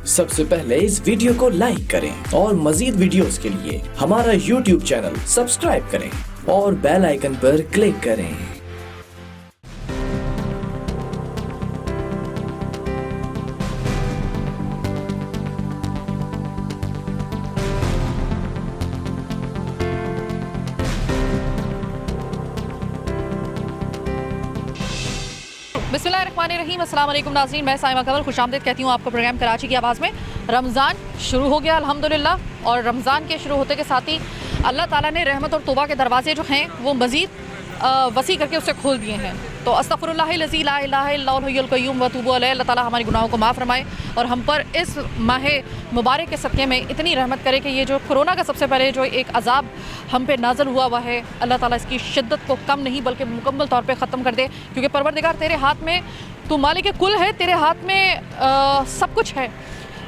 सबसे पहले इस वीडियो को लाइक करें और मजीद वीडियोस के लिए हमारा YouTube चैनल सब्सक्राइब करें और बेल आइकन पर क्लिक करें। बिस्मिल्लाहिर्रहमानिर्रहीम, अस्सलाम वालेकुम नाज़रीन, मैं साइमा कमल खुशामदीद कहती हूँ आपको प्रोग्राम कराची की आवाज़ में। रमज़ान शुरू हो गया अल्हम्दुलिल्लाह, और रमज़ान के शुरू होते के साथ ही अल्लाह ताला ने रहमत और तौबा के दरवाज़े जो हैं वो मज़ीद वसी करके उसे खोल दिए हैं। तो अस्तग़फिरुल्लाहिल्लज़ी ला इलाहा इल्लल्लाहुल हय्युल क़य्यूम व अतूबु अलैहि, अल्लाह ताला हमारे गुनाहों को माफ़ फरमाए और हम पर इस माह मुबारक के सदक़े में इतनी रहमत करे कि ये जो कोरोना का सबसे पहले जो एक अज़ाब हम पे नाज़िल हुआ है, अल्लाह ताला इसकी शिद्दत को कम नहीं बल्कि मुकम्मल तौर पे ख़त्म कर दे। क्योंकि परवरदिगार तेरे हाथ में, तू मालिक कुल है, तेरे हाथ में सब कुछ है।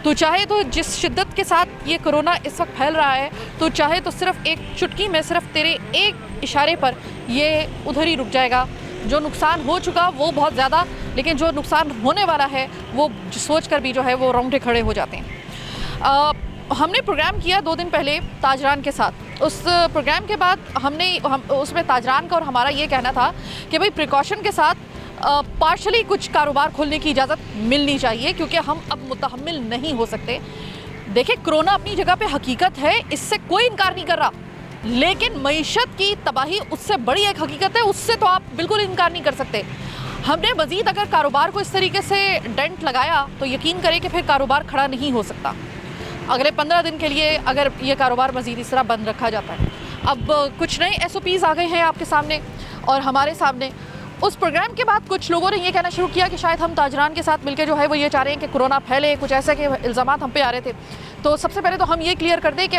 तो चाहे तो जिस शिद्दत के साथ ये कोरोना इस वक्त फैल रहा है, तो चाहे तो सिर्फ एक चुटकी में, सिर्फ तेरे एक इशारे पर ये उधर ही रुक जाएगा। जो नुकसान हो चुका वो बहुत ज़्यादा, लेकिन जो नुकसान होने वाला है वो सोच कर भी जो है वो रोंगटे खड़े हो जाते हैं। हमने प्रोग्राम किया 2 दिन पहले ताजरान के साथ। उस प्रोग्राम के बाद उसमें ताजरान का और हमारा ये कहना था कि भाई प्रिकॉशन के साथ पार्शली कुछ कारोबार खोलने की इजाज़त मिलनी चाहिए, क्योंकि हम अब मुतहम्मिल नहीं हो सकते। देखिए, कोरोना अपनी जगह पे हकीकत है, इससे कोई इनकार नहीं कर रहा, लेकिन मईशत की तबाही उससे बड़ी एक हकीकत है, उससे तो आप बिल्कुल इनकार नहीं कर सकते। हमने मज़ीद अगर कारोबार को इस तरीके से डेंट लगाया तो यकीन करें कि फिर कारोबार खड़ा नहीं हो सकता। अगले 15 दिन के लिए अगर ये कारोबार मज़ीद इस तरह बंद रखा जाता है। अब कुछ नए SOPs आ गए हैं आपके सामने और हमारे सामने। उस प्रोग्राम के बाद कुछ लोगों ने ये कहना शुरू किया कि शायद हम ताजरान के साथ मिलकर जो है वो ये चाह रहे हैं कि कोरोना फैले, कुछ ऐसे के इल्ज़ामात हम पे आ रहे थे। तो सबसे पहले तो हम ये क्लियर कर दें कि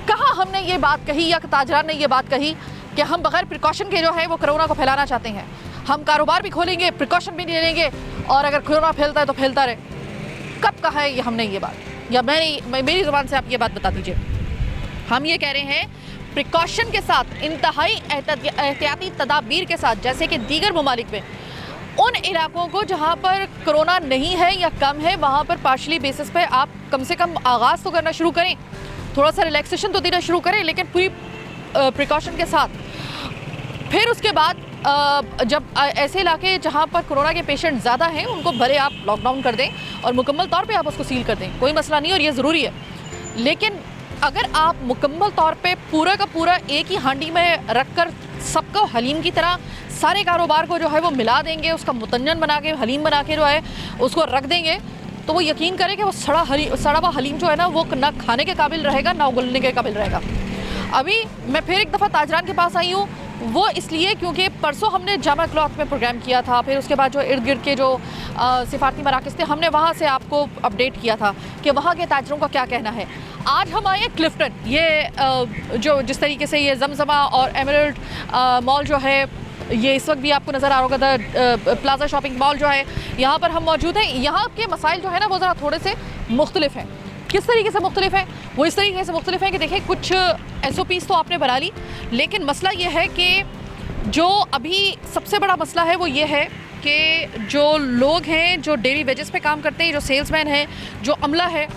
कहाँ हमने ये बात कही या ताजरान ने ये बात कही कि हम बग़ैर प्रिकॉशन के जो है वो कोरोना को फैलाना चाहते हैं। हम कारोबार भी खोलेंगे, प्रिकॉशन भी ले लेंगे, और अगर कोरोना फैलता है तो फैलता रहे। कब कहा है ये हमने ये बात, या मेरी ज़ुबान से आप ये बात बता दीजिए। हम ये कह रहे हैं प्रिकॉशन के साथ, इंतहाई एहतियाती तदाबीर के साथ, जैसे कि दीगर ममालिक में उन इलाकों को जहाँ पर कोरोना नहीं है या कम है, वहाँ पर पार्शली बेसिस पे आप कम से कम आगाज़ तो करना शुरू करें, थोड़ा सा रिलैक्सेशन तो देना शुरू करें, लेकिन पूरी प्रिकॉशन के साथ। फिर उसके बाद जब ऐसे इलाके जहाँ पर कोरोना के पेशेंट ज़्यादा हैं उनको भले आप लॉकडाउन कर दें और मुकम्मल तौर पे आप उसको सील कर दें, कोई मसला नहीं, और ये ज़रूरी है। लेकिन अगर आप मुकम्मल तौर पे पूरा का पूरा एक ही हांडी में रख कर सबको हलीम की तरह सारे कारोबार को जो है वो मिला देंगे, उसका मुतन्जन बना के हलीम बना के जो है उसको रख देंगे, तो वो यकीन करें कि वो सड़ा हुआ हलीम जो है ना वो ना खाने के काबिल रहेगा ना उगलने के काबिल रहेगा। अभी मैं फिर एक दफ़ा ताजरान के पास आई हूँ, वो इसलिए क्योंकि परसों हमने जामा क्लॉथ में प्रोग्राम किया था, फिर उसके बाद जो इर्द गिर्द के जो सिफारती मराकज़ थे हमने वहाँ से आपको अपडेट किया था कि वहाँ के ताजरों का क्या कहना है। आज हम आए क्लिफ्टन, ये जो जिस तरीके से ये जमजमा और एमरल्ड मॉल जो है ये इस वक्त भी आपको नज़र आ रहा होगा, प्लाजा शॉपिंग मॉल जो है, यहाँ पर हम मौजूद हैं। यहाँ के मसाइल जो है ना वो ज़रा थोड़े से मुख्तलिफ हैं। किस तरीके से मुख्तलिफ हैं? वो इस तरीके से मुख्तलिफ हैं कि देखिए, कुछ SOPs तो आपने बना ली, लेकिन मसला ये है कि जो अभी सबसे बड़ा मसला है वो ये है कि जो लोग हैं जो डेली वेजेस पे काम करते हैं, जो सेल्समैन हैं, जो अमला है,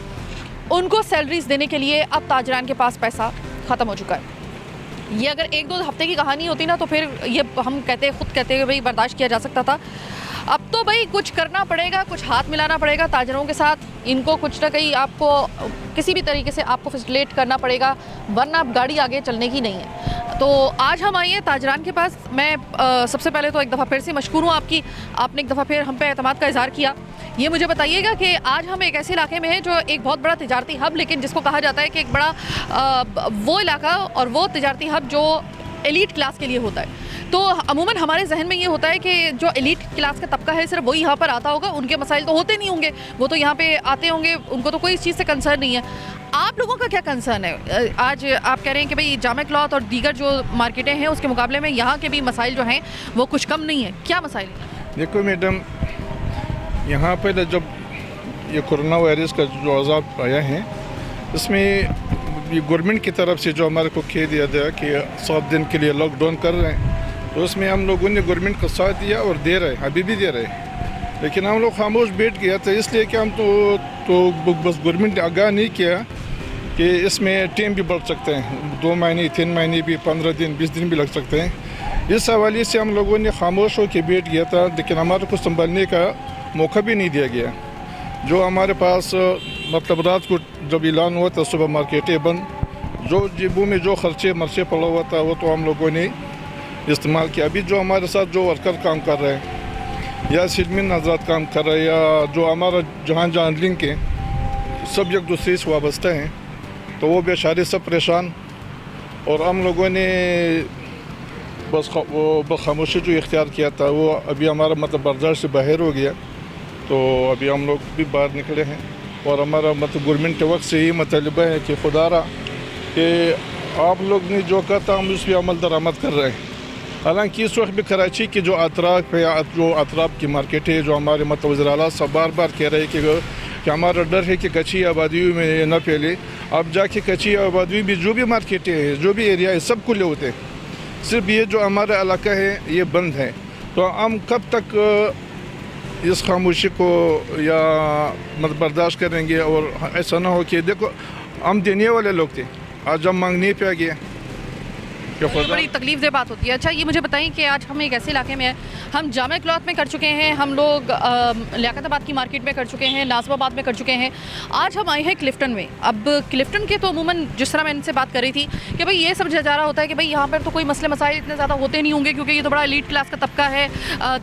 उनको सैलरीज देने के लिए अब ताजरान के पास पैसा ख़त्म हो चुका है। ये अगर 1-2 हफ्ते की कहानी होती ना तो फिर ये हम खुद कहते हुए भाई बर्दाश्त किया जा सकता था। अब तो भाई कुछ करना पड़ेगा, कुछ हाथ मिलाना पड़ेगा ताजरों के साथ, इनको कुछ ना कहीं आपको किसी भी तरीके से आपको फैसिलिटेट करना पड़ेगा, वरना गाड़ी आगे चलने की नहीं है। तो आज हम आए हैं ताजरान के पास। मैं सबसे पहले तो एक दफ़ा फिर से मशकूर हूँ आपकी, आपने एक दफ़ा फिर हम पे एतमाद का इज़हार किया। ये मुझे बताइएगा कि आज हम एक ऐसे इलाके में हैं जो एक बहुत बड़ा तिजारती हब, लेकिन जिसको कहा जाता है कि एक बड़ा वो इलाका और वो तिजारती हब जो एलीट क्लास के लिए होता है। तो अमूमन हमारे जहन में ये होता है कि जो एलीट क्लास का तबका है सिर्फ वही यहाँ पर आता होगा, उनके मसाइल तो होते नहीं होंगे, वो तो यहाँ पे आते होंगे, उनको तो कोई इस चीज़ से कंसर्न नहीं है। आप लोगों का क्या कंसर्न है? आज आप कह रहे हैं कि भाई जामा क्लॉथ और दीगर जो मार्केटें हैं उसके मुकाबले में यहाँ के भी मसाइल जो हैं वो कुछ कम नहीं है। क्या मसाइल? देखो मैडम, यहाँ पर जब ये कोरोना वायरस का जो अज़ाब आया है, इसमें ये गवर्नमेंट की तरफ से जो हमारे को कह दिया गया कि 7 दिन के लिए लॉकडाउन कर रहे हैं, तो उसमें हम लोगों ने गवर्नमेंट का साथ दिया और दे रहे हैं, अभी भी दे रहे हैं। लेकिन हम लोग खामोश बैठ गया था, इसलिए कि हम तो बस गवर्नमेंट ने आगाह नहीं किया कि इसमें टाइम भी बढ़ सकते हैं, 2 महीने 3 महीने भी, 15 दिन 20 दिन भी लग सकते हैं। इस हवाले से हम लोगों ने खामोश होकर बैठ गया था, लेकिन हमारे को संभालने का मौका भी नहीं दिया गया। जो हमारे पास मतलब रात को जब ऐलान हुआ था सुबह मार्केटें बंद, जो जेबों में जो खर्चे मर्चे पड़ा हुआ था वो तो हम लोगों ने इस्तेमाल किया। अभी जो हमारे साथ जो वर्कर काम कर रहे हैं या सिलमिन हजरात काम कर रहे हैं या जो हमारा जहाँ जहाँ लिंक है, सब एक दूसरे से वाबस्ता हैं, तो वो बेचारे सब परेशान। और हम लोगों ने बस खामोशी जो इख्तियार किया था वो अभी हमारा मतलब बर्दाश्त से बाहर हो गया। तो अभी हम लोग भी बाहर निकले हैं और हमारा मतलब गवर्नमेंट के वक्त से ही मतलबा है कि खुदारा कि आप लोग ने जो कहा था हम उस पर अमल दरामद कर रहे हैं। हालांकि इस वक्त भी कराची की जो अतराफ है, जो अतराफ की मार्केट है, जो हमारे मतलब वज़ीर आला सब बार बार कह रहे हैं कि हमारा डर है कि कच्ची आबादी में न फैले। अब जाके कच्ची आबादी भी जो भी मार्केटें हैं, जो भी एरिया है, सब खुले होते हैं, सिर्फ ये जो हमारा इलाका है ये बंद है। तो हम कब तक इस खामोशी को या मतलब बर्दाश्त करेंगे? और ऐसा ना हो कि देखो हम देने वाले लोग थे, आज हम मांगने पे आ गए। ये बड़ी तकलीफ दे बात होती है। अच्छा, ये मुझे बताएं कि आज हम एक ऐसे इलाके में हैं, हम जामा क्लॉथ में कर चुके हैं, हम लोग लियाकताबाद की मार्केट में कर चुके हैं, नाज़िमाबाद में कर चुके हैं, आज हम आए हैं क्लिफ्टन में। अब क्लिफ्टन के तो अमूमन जिस तरह मैं इनसे बात कर रही थी कि भाई ये समझा जा रहा होता है कि भाई यहाँ पर तो कोई मसले मसाइल इतने ज़्यादा होते नहीं होंगे क्योंकि ये तो बड़ा एलीट क्लास का तबका है,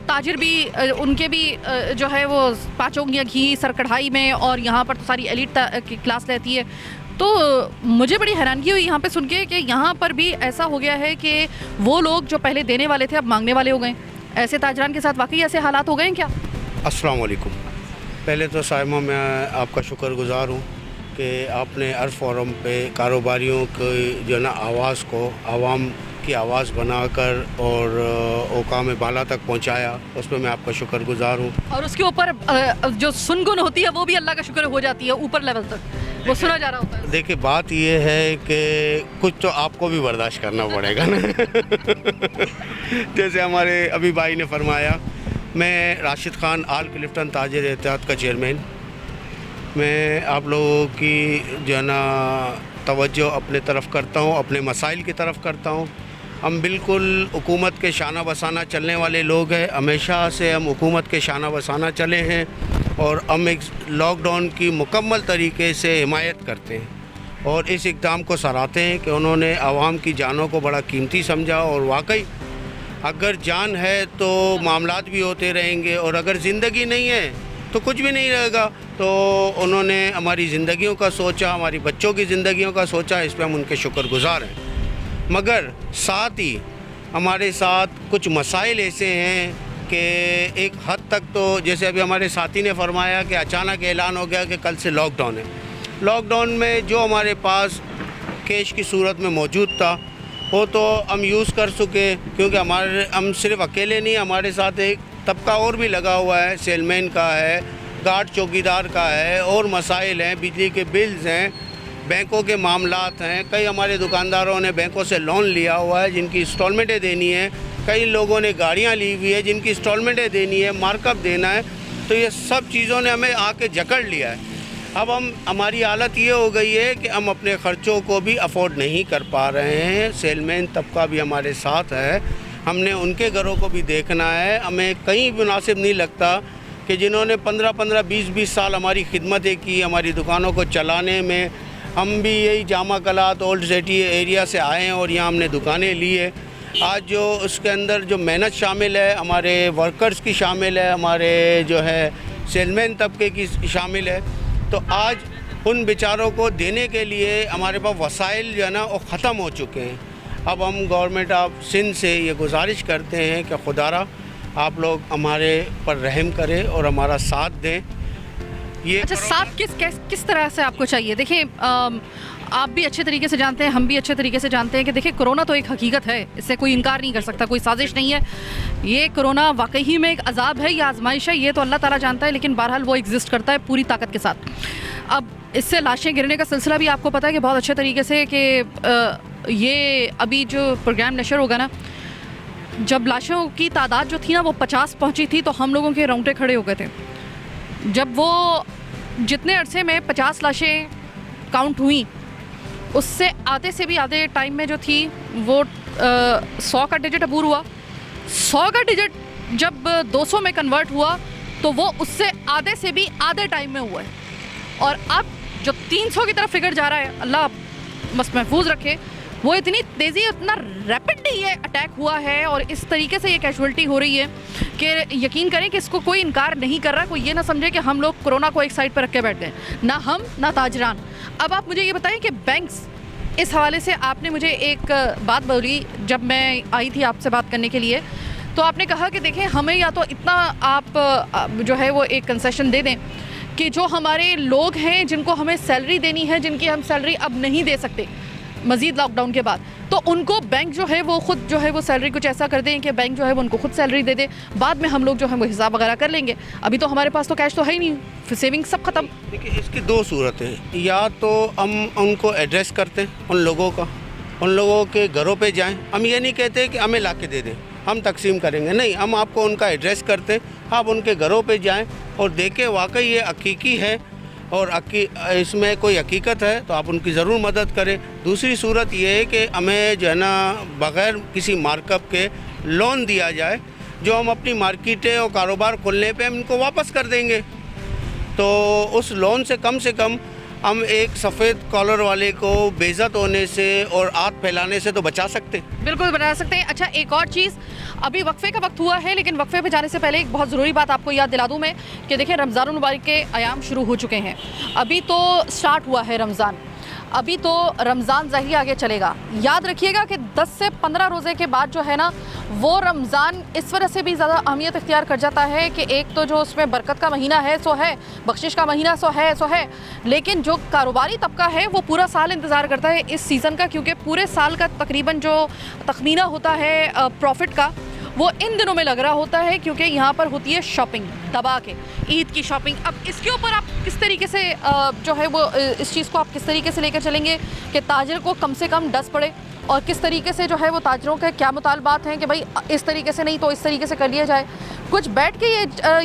ताजिर भी उनके भी जो है वो 5 उंगलियाँ घी सर कढ़ाई में, और यहाँ पर तो सारी एलीट की क्लास रहती है। तो मुझे बड़ी हैरानगी हुई यहाँ पे सुन के कि यहाँ पर भी ऐसा हो गया है कि वो लोग जो पहले देने वाले थे अब मांगने वाले हो गए। ऐसे ताजरान के साथ वाकई ऐसे हालात हो गए हैं क्या? अस्सलाम वालेकुम। पहले तो साइमा मैं आपका शुक्रगुज़ार हूँ कि आपने हर फोरम पे कारोबारियों की जो ना आवाज़ को आवाम की आवाज़ बनाकर और औकाम बाला तक पहुँचाया, उस पर मैं आपका शुक्रगुज़ार हूँ। और उसके ऊपर जो सुनगुन होती है वो भी अल्लाह का शुक्र हो जाती है, ऊपर लेवल तक वो सुना जा रहा होता है। देखिए बात ये है कि कुछ तो आपको भी बर्दाश्त करना पड़ेगा ना। जैसे हमारे अभी भाई ने फरमाया, मैं राशिद खान आल क्लिफ्टन ताजिर एहतियात का चेयरमैन, मैं आप लोगों की जो है ना तवज्जो अपने तरफ करता हूँ, अपने मसाइल की तरफ करता हूँ। हम बिल्कुल हुकूमत के शाना बसाना चलने वाले लोग हैं, हमेशा से हम हुकूमत के शाना बसाना चले हैं और हम एक लॉकडाउन की मुकम्मल तरीके से हिमायत करते हैं और इस इक़दाम को सराहते हैं कि उन्होंने आवाम की जानों को बड़ा कीमती समझा। और वाकई अगर जान है तो मामलात भी होते रहेंगे और अगर ज़िंदगी नहीं है तो कुछ भी नहीं रहेगा। तो उन्होंने हमारी ज़िंदगियों का सोचा, हमारी बच्चों की ज़िंदगियों का सोचा, इस पर हम उनके शुक्रगुज़ार हैं। मगर साथ ही हमारे साथ कुछ मसाइल ऐसे हैं कि एक हद तक तो जैसे अभी हमारे साथी ने फरमाया कि अचानक ऐलान हो गया कि कल से लॉकडाउन है। लॉकडाउन में जो हमारे पास कैश की सूरत में मौजूद था वो तो हम यूज़ कर चुके, क्योंकि हम सिर्फ अकेले नहीं, हमारे साथ एक तबका और भी लगा हुआ है, सेलमैन का है, गार्ड चौकीदार का है, और मसाइल हैं, बिजली के बिल्स हैं, बैंकों के मामलात हैं। कई हमारे दुकानदारों ने बैंकों से लोन लिया हुआ है जिनकी इंस्टॉलमेंटें देनी है, कई लोगों ने गाड़ियां ली हुई है जिनकी इंस्टॉलमेंटें देनी है, मार्कअप देना है। तो ये सब चीज़ों ने हमें आके जकड़ लिया है। अब हमारी हालत ये हो गई है कि हम अपने ख़र्चों को भी अफोर्ड नहीं कर पा रहे हैं। सेलमैन तबका भी हमारे साथ है, हमने उनके घरों को भी देखना है। हमें कहीं मुनासिब नहीं लगता कि जिन्होंने 15-15, 20-20 साल हमारी खिदमतें की हमारी दुकानों को चलाने में, हम भी यही जामा कलात ओल्ड सिटी एरिया से आए हैं और यहाँ हमने दुकानें ली है। आज जो उसके अंदर जो मेहनत शामिल है, हमारे वर्कर्स की शामिल है, हमारे जो है सेलमैन तबके की शामिल है, तो आज उन बेचारों को देने के लिए हमारे पास वसाइल जो है ना वो ख़त्म हो चुके हैं। अब हम गवर्नमेंट ऑफ सिंध से ये गुजारिश करते हैं कि खुदारा आप लोग हमारे पर रहम करें और हमारा साथ दें। ये अच्छा, साथ किस तरह से आपको चाहिए? देखिए, आप भी अच्छे तरीके से जानते हैं, हम भी अच्छे तरीके से जानते हैं कि देखिए कोरोना तो एक हकीकत है, इससे कोई इनकार नहीं कर सकता, कोई साजिश नहीं है। ये कोरोना वाकई ही में एक अजाब है या आजमाइश है, ये तो अल्लाह ताला जानता है, लेकिन बहरहाल वो एग्जिस्ट करता है पूरी ताकत के साथ। अब इससे लाशें गिरने का सिलसिला भी आपको पता है कि बहुत अच्छे तरीके से कि ये अभी जो प्रोग्राम नशर होगा ना, जब लाशों की तादाद जो थी ना वो 50 पहुंची थी तो हम लोगों के रोंगटे खड़े हो गए थे। जब वो जितने अरसे में 50 लाशें काउंट हुई उससे आधे से भी आधे टाइम में जो थी वो 100 का डिजिट अबूर हुआ। 100 का डिजिट जब 200 में कन्वर्ट हुआ तो वो उससे आधे से भी आधे टाइम में हुआ है। और अब जो 300 की तरफ फिगर जा रहा है, अल्लाह बस महफूज रखे, वो इतनी तेज़ी इतना रैपिडली ये अटैक हुआ है और इस तरीके से ये कैजुअल्टी हो रही है कि यकीन करें कि इसको कोई इनकार नहीं कर रहा। कोई ये ना समझे कि हम लोग कोरोना को एक साइड पर रख के बैठ गए, ना हम ना ताजरान। अब आप मुझे ये बताएं कि बैंक्स, इस हवाले से आपने मुझे एक बात बोली जब मैं आई थी आपसे बात करने के लिए, तो आपने कहा कि देखें हमें या तो इतना आप जो है वो एक कंसेशन दे दें कि जो हमारे लोग हैं जिनको हमें सैलरी देनी है, जिनकी हम सैलरी अब नहीं दे सकते मज़ीद लॉकडाउन के बाद, तो उनको बैंक जो है वो ख़ुद जो है वो सैलरी कुछ ऐसा कर दें कि बैंक जो है वो उनको खुद सैलरी दे दे, बाद में हम लोग जो है वो हिसाब वगैरह कर लेंगे। अभी तो हमारे पास तो कैश तो है ही नहीं, फिर सेविंग सब ख़त्म। देखिए इसकी दो सूरतें, या तो हम उनको एड्रेस करते हैं उन लोगों का, उन लोगों के घरों पे जाएं। हम ये नहीं कहते कि हमें ला के दे दें, हम तकसीम करेंगे, नहीं, हम आपको उनका एड्रेस करते हैं, आप उनके घरों पे जाएं और देखें वाकई ये हकीकी है और इसमें कोई हकीकत है तो आप उनकी ज़रूर मदद करें। दूसरी सूरत ये है कि हमें जो है ना बग़ैर किसी मार्कअप के लोन दिया जाए, जो हम अपनी मार्केटें और कारोबार खोलने पे हम इनको वापस कर देंगे। तो उस लोन से कम हम एक सफ़ेद कॉलर वाले को बेइज्जत होने से और आग फैलाने से तो बचा सकते हैं। बिल्कुल बता सकते हैं। अच्छा, एक और चीज़, अभी वक्फे का वक्त हुआ है, लेकिन वक्फे पे जाने से पहले एक बहुत ज़रूरी बात आपको याद दिला दूं मैं कि देखिए रमज़ान मुबारक के अयाम शुरू हो चुके हैं। अभी तो स्टार्ट हुआ है रमज़ान, अभी तो रमज़ान ज़ाहिर आगे चलेगा। याद रखिएगा कि 10 से 15 रोज़े के बाद जो है ना वो रमज़ान इस वजह से भी ज़्यादा अहमियत इख्तियार कर जाता है कि एक तो जो उसमें बरकत का महीना है सो है, बख्शिश का महीना सो है, लेकिन जो कारोबारी तबका है वो पूरा साल इंतज़ार करता है इस सीज़न का, क्योंकि पूरे साल का तकरीबन जो तखमीना होता है प्रॉफिट का वो इन दिनों में लग रहा होता है, क्योंकि यहाँ पर होती है शॉपिंग दबा के, ईद की शॉपिंग। अब इसके ऊपर आप किस तरीके से जो है वो इस चीज़ को आप किस तरीके से लेकर चलेंगे कि ताजिर को कम से कम डस पड़े, और किस तरीके से जो है वो ताजरों के क्या मुतालबात हैं कि भाई इस तरीके से नहीं तो इस तरीके से कर लिया जाए। कुछ बैठ के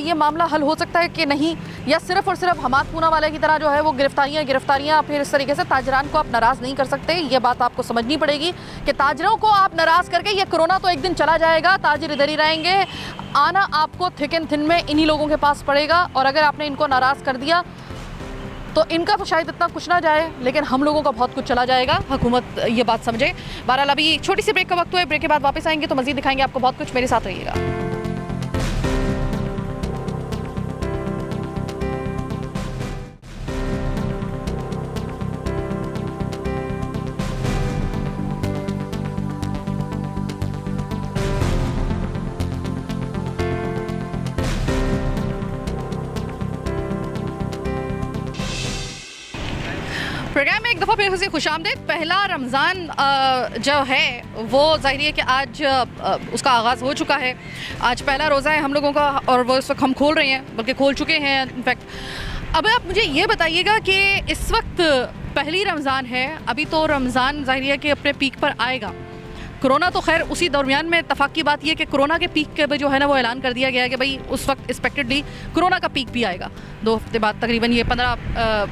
ये मामला हल हो सकता है कि नहीं, या सिर्फ़ और सिर्फ हमाद पूना वाले की तरह जो है वो गिरफ्तारियाँ फिर इस तरीके से ताजरान को आप नाराज़ नहीं कर सकते। ये बात आपको समझनी पड़ेगी कि ताजरों को आप नाराज़ करके ये कोरोना तो एक दिन चला जाएगा, ताजिर इधर ही रहेंगे, आना आपको थिक एंड थिन में इन्हीं लोगों के पास पड़ेगा। और अगर आपने इनको नाराज़ कर दिया तो इनका तो शायद इतना कुछ ना जाए, लेकिन हम लोगों का बहुत कुछ चला जाएगा। हुकूमत ये बात समझे। बहरहाल अभी छोटी सी ब्रेक का वक्त हुआ है, ब्रेक के बाद वापस आएंगे तो मज़ीद दिखाएंगे आपको बहुत कुछ। मेरे साथ रहिएगा। प्रोग्राम में एक दफ़ा फिर से खुशामदीद। पहला रमज़ान जो है वो ज़ाहिर है कि आज उसका आगाज़ हो चुका है। आज पहला रोज़ा है हम लोगों का और वो इस वक्त हम खोल रहे हैं, बल्कि खोल चुके हैं इनफैक्ट। अब आप मुझे ये बताइएगा कि इस वक्त पहली रमज़ान है, अभी तो रमज़ान ज़ाहिर है कि अपने पीक पर आएगा। कोरोना तो खैर उसी दरमियान में इत्तफाक की बात यह कि कोरोना के पीक के जो है ना वो ऐलान कर दिया गया है कि भाई उस वक्त एक्सपेक्टेडली कोरोना का पीक भी आएगा 2 हफ्ते बाद, तकरीबन ये 15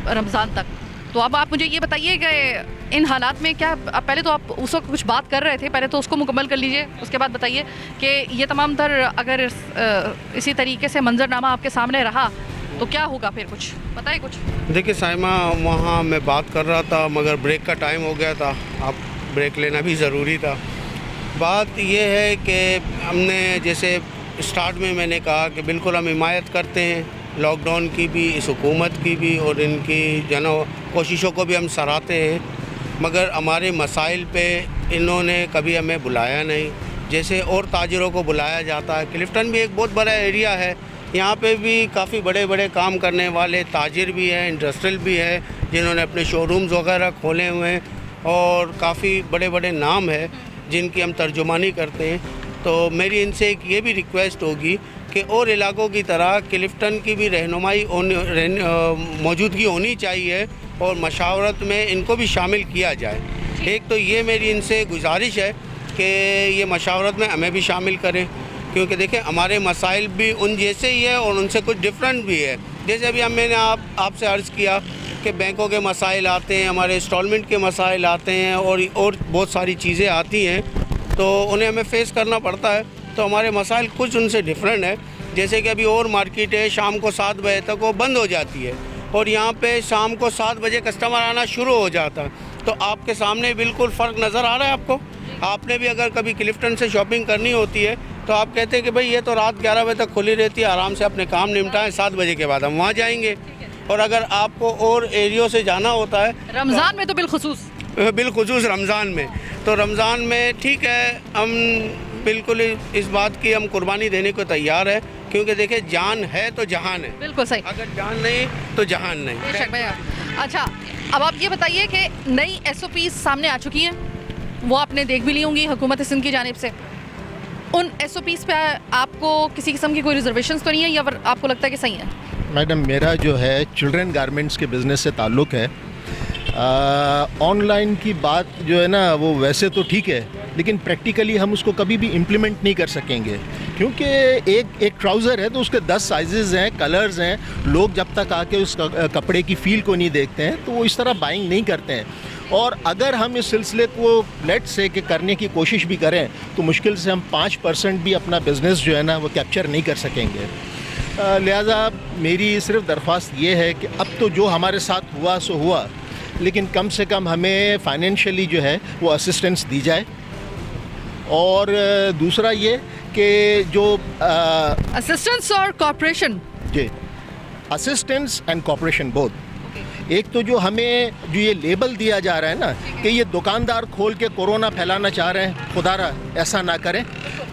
रमज़ान तक। तो अब आप मुझे ये बताइए कि इन हालात में क्या, पहले तो आप उस वक्त कुछ बात कर रहे थे, पहले तो उसको मुकम्मल कर लीजिए, उसके बाद बताइए कि ये तमाम तर अगर इसी तरीके से मंजरनामा आपके सामने रहा तो क्या होगा, फिर कुछ बताइए कुछ। देखिए साइमा, वहाँ मैं बात कर रहा था मगर ब्रेक का टाइम हो गया था, अब ब्रेक लेना भी ज़रूरी था। बात ये है कि हमने जैसे स्टार्ट में मैंने कहा कि बिल्कुल हम हिमायत करते हैं लॉकडाउन की भी, इस हुकूमत की भी, और इनकी जनो कोशिशों को भी हम सराहते हैं, मगर हमारे मसाइल पे इन्होंने कभी हमें बुलाया नहीं, जैसे और ताजिरों को बुलाया जाता है। क्लिफ्टन भी एक बहुत बड़ा एरिया है, यहाँ पे भी काफ़ी बड़े बड़े काम करने वाले ताजिर भी हैं, इंडस्ट्रियल भी है, जिन्होंने अपने शोरूम्स वगैरह खोले हुए हैं और काफ़ी बड़े बड़े नाम है जिनकी हम तर्जुमानी करते हैं। तो मेरी इनसे एक ये भी रिक्वेस्ट होगी कि और इलाकों की तरह क्लिफ्टन की भी रहनुमाई मौजूदगी होनी चाहिए और मशावरत में इनको भी शामिल किया जाए। एक तो ये मेरी इनसे गुजारिश है कि ये मशावरत में हमें भी शामिल करें, क्योंकि देखें हमारे मसाइल भी उन जैसे ही है और उनसे कुछ डिफरेंट भी है। जैसे अभी मैंने आपसे अर्ज़ किया कि बैंकों के मसाइल आते हैं, हमारे इंस्टॉलमेंट के मसाइल आते हैं और बहुत सारी चीज़ें आती हैं, तो उन्हें हमें फ़ेस करना पड़ता है। तो हमारे मसाइल कुछ उनसे डिफरेंट है। जैसे कि अभी और मार्केट है, शाम को 7 बजे तक वो बंद हो जाती है और यहाँ पे शाम को 7 बजे कस्टमर आना शुरू हो जाता है। तो आपके सामने बिल्कुल फ़र्क नज़र आ रहा है आपको। आपने भी अगर कभी क्लिफ्टन से शॉपिंग करनी होती है तो आप कहते हैं कि भाई ये तो रात 11 बजे तक खुली रहती है, आराम से अपने काम निपटाएं, 7 बजे के बाद हम वहाँ जाएंगे। और अगर आपको और एरियो से जाना होता है रमज़ान में तो बिलखुसूस रमज़ान में, तो रमज़ान में ठीक है, हम बिल्कुल इस बात की हम कुर्बानी देने को तैयार है, क्योंकि देखिए जान है तो जहान है। बिल्कुल सही, अगर जान नहीं तो जहान नहीं। बेशक भैया। अच्छा, अब आप ये बताइए कि नई SOPs सामने आ चुकी हैं, वो आपने देख भी ली होंगी हुकूमत सिंध की जानिब से। उन SOPs पे आपको किसी किस्म की कोई रिजर्वेशंस तो नहीं है या फिर आपको लगता है कि सही है? मैडम, मेरा जो है चिल्ड्रन गारमेंट्स के बिज़नेस से ताल्लुक़ है। ऑनलाइन की बात जो है ना वो वैसे तो ठीक है, लेकिन प्रैक्टिकली हम उसको कभी भी इम्प्लीमेंट नहीं कर सकेंगे, क्योंकि एक ट्राउज़र है तो उसके 10 साइजेज़ हैं, कलर्स हैं। लोग जब तक आके उस कपड़े की फ़ील को नहीं देखते हैं तो वो इस तरह बाइंग नहीं करते हैं। और अगर हम इस सिलसिले को लेट से कि करने की कोशिश भी करें तो मुश्किल से हम 5% भी अपना बिज़नेस जो है ना वो कैप्चर नहीं कर सकेंगे। लिहाजा मेरी सिर्फ दरख्वास्त ये है कि अब तो जो हमारे साथ हुआ सो हुआ, लेकिन कम से कम हमें फाइनेंशियली जो है वो असिस्टेंस दी जाए। और दूसरा ये कि जो असिस्टेंस और कॉर्पोरेशन, जी, असिस्टेंस एंड कॉर्पोरेशन बोथ। एक तो जो हमें जो ये लेबल दिया जा रहा है ना कि ये दुकानदार खोल के कोरोना फैलाना चाह रहे हैं, खुदारा ऐसा ना करें।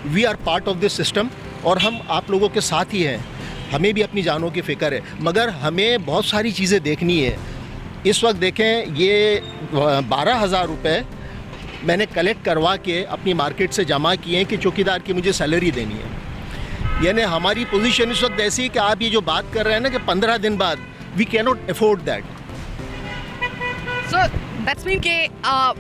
We are part of this system और हम आप लोगों के साथ ही हैं। हमें भी अपनी जानों की फ़िक्र है, मगर हमें बहुत सारी चीज़ें देखनी है। इस वक्त देखें, ये 12,000 रुपये मैंने कलेक्ट करवा के अपनी मार्केट से जमा किए हैं कि चौकीदार की मुझे सैलरी देनी है। यानी हमारी पोजीशन इस वक्त ऐसी है कि आप ये जो बात कर रहे हैं ना कि 15 दिन बाद, we can not afford that. So that's mean कि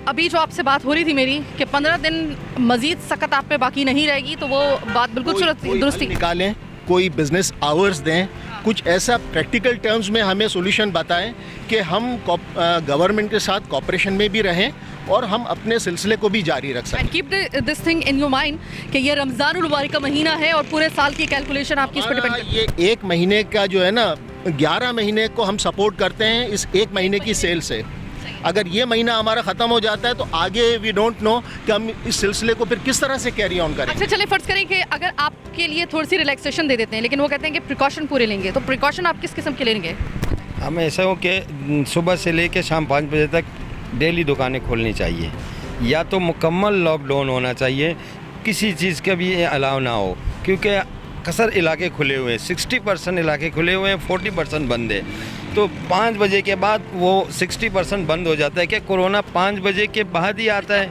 अभी जो आपसे बात हो रही थी मेरी कि 15 दिन मजीद सख्त आप पे बाकी नहीं रहेगी, तो वो बात बिल्कुल दुरुस्त थी। निकालें, कोई बिजनेस आवर्स दें, कुछ ऐसा प्रैक्टिकल टर्म्स में हमें सॉल्यूशन बताएं कि हम गवर्नमेंट के साथ कॉपरेशन में भी रहें और हम अपने सिलसिले को भी जारी रख सकें। Keep this thing in your mind कि ये रमज़ानुल मुबारक का महीना है और पूरे साल की कैलकुलेशन आपकी इस पर डिपेंड करती है। ये एक महीने का जो है ना, 11 महीने को हम सपोर्ट करते हैं इस एक महीने की सेल से। अगर ये महीना हमारा ख़त्म हो जाता है तो आगे वी डोंट नो कि हम इस सिलसिले को फिर किस तरह से कैरी ऑन करें। अच्छा, चलिए फ़र्ज़ करें कि अगर आपके लिए थोड़ी सी रिलैक्सेशन दे देते हैं, लेकिन वो कहते हैं कि प्रिकॉशन पूरे लेंगे, तो प्रिकॉशन आप किस किस्म के लेंगे? हम ऐसा हो कि सुबह से लेकर शाम 5 बजे तक डेली दुकानें खोलनी चाहिए, या तो मुकम्मल लॉकडाउन होना चाहिए, किसी चीज़ का भी अलाउ ना हो, क्योंकि कसर इलाके खुले हुए हैं, 60% इलाके खुले हुए हैं, 40% बंद है। तो 5 बजे के बाद वो 60% बंद हो जाता है। क्या कोरोना 5 बजे के बाद ही आता है?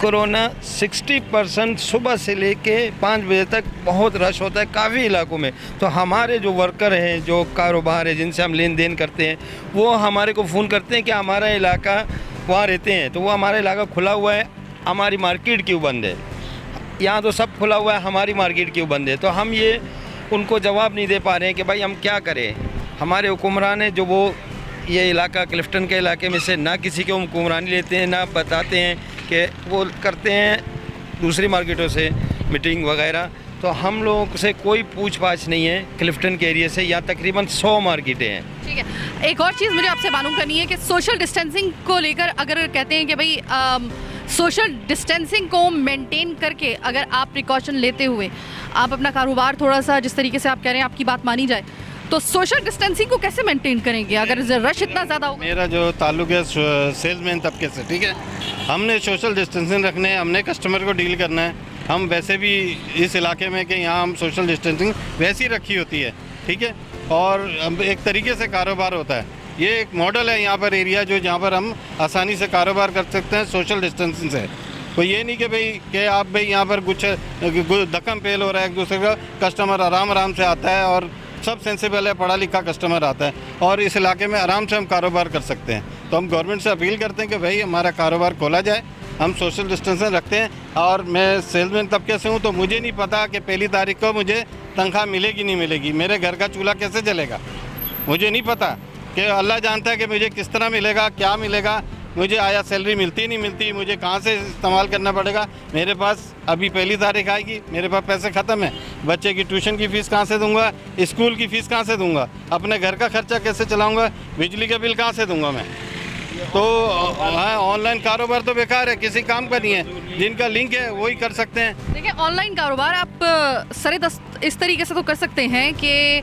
कोरोना 60% सुबह से लेके 5 बजे तक बहुत रश होता है काफ़ी इलाकों में। तो हमारे जो वर्कर हैं, जो कारोबार है, जिनसे हम लेन देन करते हैं, वो हमारे को फ़ोन करते हैं कि हमारा इलाका वहाँ रहते हैं, तो वो हमारा इलाका खुला हुआ है, हमारी मार्केट क्यों बंद है? यहाँ तो सब खुला हुआ है, हमारी मार्केट क्यों बंद है? तो हम ये उनको जवाब नहीं दे पा रहे हैं कि भाई हम क्या करें। हमारे हुक्मरान हैं जो वो ये इलाका क्लिफ्टन के इलाके में से ना किसी को हुक्मरानी लेते हैं, ना बताते हैं कि वो करते हैं दूसरी मार्केटों से मीटिंग वगैरह। तो हम लोगों से कोई पूछ पाछ नहीं है क्लिफ्टन के एरिया से। यहाँ तकरीबन 100 मार्केटें हैं। ठीक है, एक और चीज़ मुझे आपसे मालूम करनी है कि सोशल डिस्टेंसिंग को लेकर अगर कहते हैं कि भाई सोशल डिस्टेंसिंग को मेंटेन करके अगर आप प्रिकॉशन लेते हुए आप अपना कारोबार थोड़ा सा, जिस तरीके से आप कह रहे हैं आपकी बात मानी जाए, तो सोशल डिस्टेंसिंग को कैसे मेंटेन करेंगे अगर रश इतना ज़्यादा हो? मेरा जो ताल्लुक है सेल्समैन तबके से, ठीक है, हमने सोशल डिस्टेंसिंग रखने है, हमने कस्टमर को डील करना है। हम वैसे भी इस इलाके में कि यहाँ हम सोशल डिस्टेंसिंग वैसी रखी होती है, ठीक है, और एक तरीके से कारोबार होता है। ये एक मॉडल है यहाँ पर एरिया जो जहाँ पर हम आसानी से कारोबार कर सकते हैं सोशल डिस्टेंसिंग से। तो ये नहीं कि भाई कि आप भाई यहाँ पर कुछ धक्कम पेल हो रहा है, एक दूसरे का कस्टमर आराम से आता है और सब सेंसिबल है, पढ़ा लिखा कस्टमर आता है और इस इलाके में आराम से हम कारोबार कर सकते हैं। तो हम गवर्नमेंट से अपील करते हैं कि भाई हमारा कारोबार खोला जाए हम सोशल डिस्टेंसिंग रखते हैं। और मैं सेल्समैन तबके से हूँ, तो मुझे नहीं पता कि पहली तारीख को मुझे तनख्वाह मिलेगी नहीं मिलेगी, मेरे घर का चूल्हा कैसे जलेगा, मुझे नहीं पता। कि अल्लाह जानता है कि मुझे किस तरह मिलेगा, क्या मिलेगा, मुझे आया सैलरी मिलती नहीं मिलती, मुझे कहाँ से इस्तेमाल करना पड़ेगा। मेरे पास अभी पहली तारीख आएगी, मेरे पास पैसे ख़त्म है, बच्चे की ट्यूशन की फ़ीस कहाँ से दूंगा, स्कूल की फ़ीस कहाँ से दूंगा, अपने घर का खर्चा कैसे चलाऊंगा, बिजली का बिल कहाँ से दूंगा मैं। तो हाँ, ऑनलाइन कारोबार तो बेकार है, किसी काम का नहीं है, जिनका लिंक है वही कर सकते हैं। देखिए ऑनलाइन कारोबार आप सरेदस्त इस तरीके से तो कर सकते हैं कि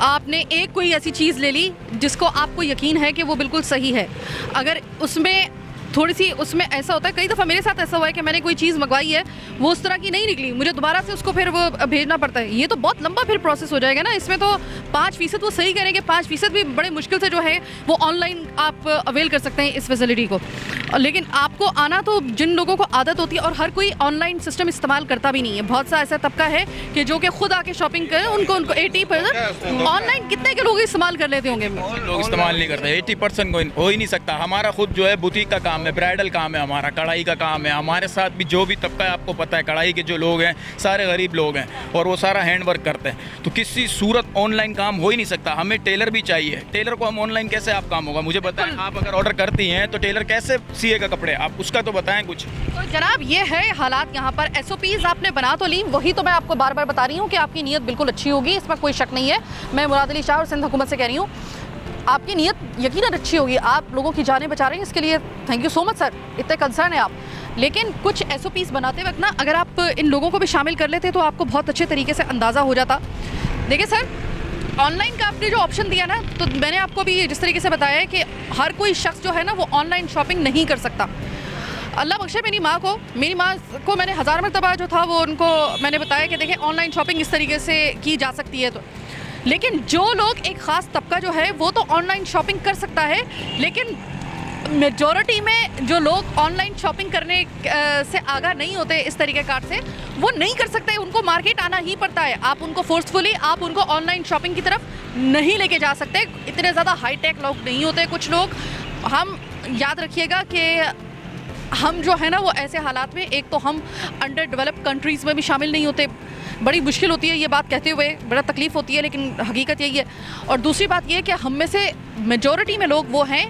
आपने एक कोई ऐसी चीज़ ले ली जिसको आपको यकीन है कि वो बिल्कुल सही है, अगर उसमें थोड़ी सी उसमें ऐसा होता है, कई दफ़ा मेरे साथ ऐसा हुआ है कि मैंने कोई चीज़ मंगवाई है, वो उस तरह की नहीं निकली, मुझे दोबारा से उसको फिर वो भेजना पड़ता है। ये तो बहुत लंबा फिर प्रोसेस हो जाएगा ना। इसमें तो 5% वो सही करेंगे, 5% भी बड़े मुश्किल से जो है वो ऑनलाइन आप अवेल कर सकते हैं इस फैसिलिटी को। लेकिन आपको आना तो, जिन लोगों को आदत होती है, और हर कोई ऑनलाइन सिस्टम इस्तेमाल करता भी नहीं है, बहुत सा ऐसा तबका है कि जो कि खुद आके शॉपिंग करें, उनको 80% ऑनलाइन कितने के लोग इस्तेमाल कर लेते होंगे? लोग इस्तेमाल नहीं करते, 80% को हो ही नहीं सकता। हमारा खुद जो है बुटीक का काम है, ब्राइडल काम है, हमारा कढ़ाई का काम है। हमारे साथ भी जो भी तबका है, आपको पता है कढ़ाई के जो लोग हैं सारे गरीब लोग हैं और वो सारा हैंड वर्क करते हैं, तो किसी सूरत ऑनलाइन काम हो ही नहीं सकता। हमें टेलर भी चाहिए, टेलर को हम ऑनलाइन कैसे आप काम होगा, मुझे बताएं। आप अगर ऑर्डर करती हैं तो टेलर कैसे सिएगा कपड़े, आप उसका तो बताएं कुछ। तो जनाब ये है हालात यहाँ पर। SOPs आपने बना तो ली, वही तो मैं आपको बार बार बता रही हूँ कि आपकी नीयत बिल्कुल अच्छी होगी, इसमें कोई शक नहीं है। मैं मुराद अली शाह और सिंध हुकूमत से कह रही हूँ, आपकी नीयत यकीनन अच्छी होगी, आप लोगों की जानें बचा रहे हैं, इसके लिए thank you so much sir, इतने कंसर्न है आप। लेकिन कुछ SOPs बनाते वक्त ना, अगर आप इन लोगों को भी शामिल कर लेते तो आपको बहुत अच्छे तरीके से अंदाज़ा हो जाता। देखिए सर, ऑनलाइन का आपने जो ऑप्शन दिया ना, तो मैंने आपको भी जिस तरीके से बताया है कि हर कोई शख्स जो है ना वो ऑनलाइन शॉपिंग नहीं कर सकता। अल्लाह बख्शे मेरी माँ को मैंने 1000 मरतबा जो था वो उनको मैंने बताया कि देखिए ऑनलाइन शॉपिंग इस तरीके से की जा सकती है। तो लेकिन जो लोग, एक ख़ास तबका जो है वो तो ऑनलाइन शॉपिंग कर सकता है, लेकिन मेजॉरिटी में जो लोग ऑनलाइन शॉपिंग करने से आगाह नहीं होते इस तरीके कार से, वो नहीं कर सकते, उनको मार्केट आना ही पड़ता है। आप उनको फोर्सफुली आप उनको ऑनलाइन शॉपिंग की तरफ नहीं लेके जा सकते। इतने ज़्यादा हाईटेक लोग नहीं होते कुछ लोग। हम याद रखिएगा कि हम जो है ना वो ऐसे हालात में, एक तो हम अंडर डेवलप्ड कंट्रीज़ में भी शामिल नहीं होते, बड़ी मुश्किल होती है ये बात कहते हुए, बड़ा तकलीफ़ होती है, लेकिन हकीकत यही है। और दूसरी बात ये कि हम में से मेजॉरिटी में लोग वो हैं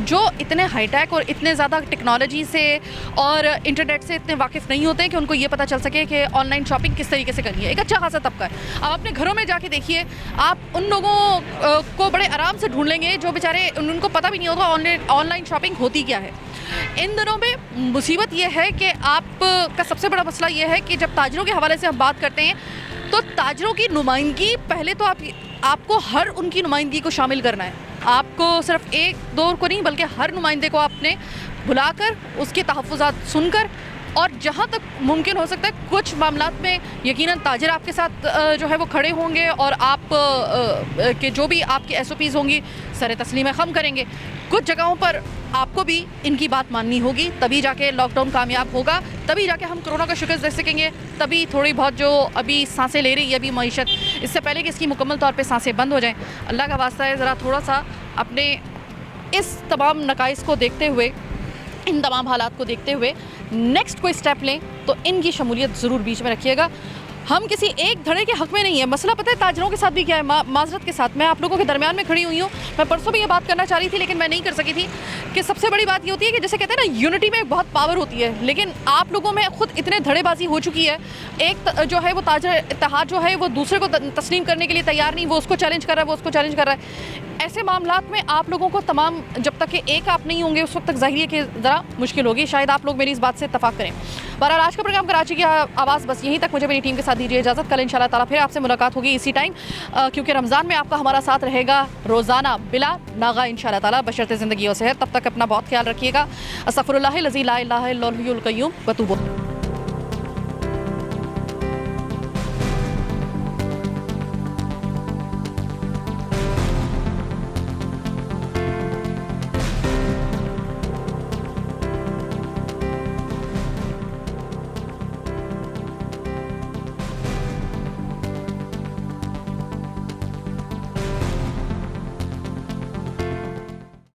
जो इतने हाईटेक और इतने ज़्यादा टेक्नोलॉजी से और इंटरनेट से इतने वाकिफ़ नहीं होते कि उनको ये पता चल सके कि ऑनलाइन शॉपिंग किस तरीके से करनी है। एक अच्छा खासा तबका है। आप अपने घरों में जाके देखिए, आप उन लोगों को बड़े आराम से ढूंढ लेंगे जो बेचारे, उनको पता भी नहीं होगा ऑनलाइन शॉपिंग होती क्या है। इन दिनों में मुसीबत ये है कि आपका सबसे बड़ा मसला ये है कि जब ताजरों के हवाले से हम बात करते हैं तो ताजरों की नुमाइंदगी, पहले तो आपको हर उनकी नुमाइंदगी को शामिल करना है। आपको सिर्फ एक दो को नहीं बल्कि हर नुमाइंदे को आपने बुलाकर उसके तहफ़्फ़ुज़ात सुनकर, और जहाँ तक मुमकिन हो सकता है कुछ मामलात में यकीनन ताजिर आपके साथ जो है वो खड़े होंगे और आप के जो भी आपकी SOPs होंगी सर तस्लीम ख़म करेंगे। कुछ जगहों पर आपको भी इनकी बात माननी होगी, तभी जाके लॉकडाउन कामयाब होगा, तभी जाके हम कोरोना का शिकस्त दे सकेंगे, तभी थोड़ी बहुत जो अभी सांसें ले रही है अभी मईशत, इससे पहले कि इसकी मुकम्मल तौर पे सांसें बंद हो जाएं, अल्लाह का वास्ता है ज़रा थोड़ा सा अपने इस तमाम नकाइस को देखते हुए, इन तमाम हालात को देखते हुए नेक्स्ट कोई स्टेप लें तो इनकी शमूलियत ज़रूर बीच में रखिएगा। हम किसी एक धड़े के हक़ में नहीं है। मसला पता है ताजरों के साथ भी क्या है, माजरत के साथ मैं आप लोगों के दरमियान में खड़ी हुई हूँ। मैं परसों भी ये बात करना चाह रही थी लेकिन मैं नहीं कर सकी थी कि सबसे बड़ी बात ये होती है कि जैसे कहते हैं ना, यूनिटी में बहुत पावर होती है, लेकिन आप लोगों में खुद इतने धड़ेबाजी हो चुकी है। एक जो है वो ताजर इत्तेहाद जो है वो दूसरे को तस्लीम करने के लिए तैयार नहीं, वो उसको चैलेंज कर रहा है, वो उसको चैलेंज कर रहा है। ऐसे मामलात में आप लोगों को तमाम, जब तक कि एक आप नहीं होंगे उस वक्त तक ज़ाहिर है कि ज़रा मुश्किल होगी। शायद आप लोग मेरी इस बात से इत्तफाक करें। बहरहाल आज का प्रोग्राम कराची की आवाज़ बस यहीं तक। मुझे मेरी टीम के साथ दीजिए इजाज़त। कल इंशाल्लाह ताला फिर आपसे मुलाकात होगी इसी टाइम, क्योंकि रमज़ान में आपका हमारा साथ रहेगा रोज़ाना बिला नागा इंशाल्लाह ताला, बशर्ते ज़िंदगी और सेहत। तब तक अपना बहुत ख्याल रखिएगा। अस्तग़फिरुल्लाह लज़ी ला इलाहा इल्लल्लाहुल हय्युल क़य्यूम व तूबू।